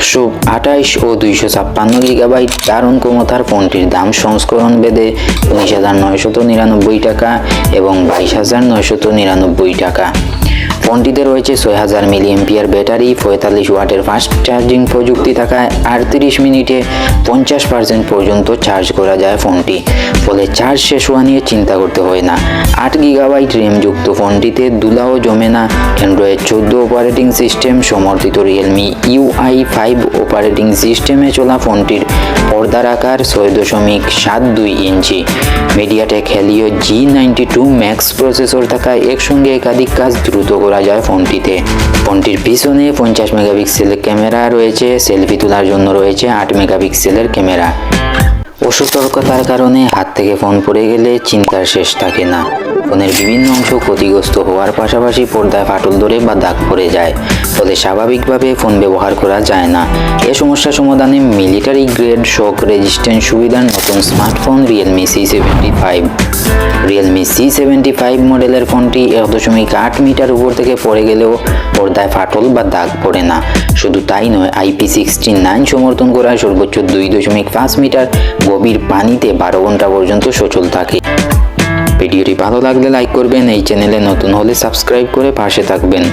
128 ও 256 gigabyte দারুণ ক্ষমতার ফোনটির দাম সংস্করণ ভেদে 19,999 টাকা এবং 22,999 টাকা। ফোনটিতে রয়েছে 6000 মিলিঅ্যাম্পিয়ার ব্যাটারি, 45 ওয়াটের ফাস্ট চার্জিং প্রযুক্তি থাকায় 38 মিনিটে 50% পর্যন্ত চার্জ করা যায় ফোনটি, ফলে চার্জ শেষ হওয়া নিয়ে চিন্তা করতে হয় না। 8 গিগাবাইট র্যাম যুক্ত ফোনটিতে ধুলাও জমে না। অ্যান্ড্রয়েড 14 অপারেটিং সিস্টেম সমর্থিত রিয়েলমি UI 5 অপারেটিং সিস্টেমে চলা ফোনটির পর্দার আকার 6.72 ইঞ্চি। MediaTek Helio G92 max processor থাকায় একসঙ্গে একাধিক কাজ দ্রুত করা যায় ফোনটিতে। ফোনটির পিছনে 50 মেগাপিক্সেলের ক্যামেরা রয়েছে, সেলফি তোলার জন্য রয়েছে 8 মেগাপিক্সেলের ক্যামেরা। অসতর্কতার কারণে হাত থেকে ফোন পড়ে গেলে চিন্তার শেষ থাকে না। ফোনের বিভিন্ন অংশ ক্ষতিগ্রস্ত হওয়ার পাশাপাশি পর্দায় ফাটল ধরে বা দাগ পড়ে যায়, ফলে স্বাভাবিকভাবে ফোন ব্যবহার করা যায় না। এ সমস্যা সমাধানে মিলিটারি গ্রেড শক রেজিস্ট্যান্ট সুবিধার নতুন smartphone Realme c75। Realme c75 মডেলের ফোনটি 1.8 মিটার উপর থেকে পড়ে গেলেও পর্দায় ফাটল বা দাগ পড়ে না। শুধু তাই নয়, IP69 সমর্থন করায় সর্বোচ্চ 2.5 মিটার গভীর পানিতে 12 ঘন্টা পর্যন্ত সচল থাকে। ভিডিওটি ভালো লাগলে লাইক করবেন, এই চ্যানেলে নতুন হলে সাবস্ক্রাইব করে পাশে থাকবেন।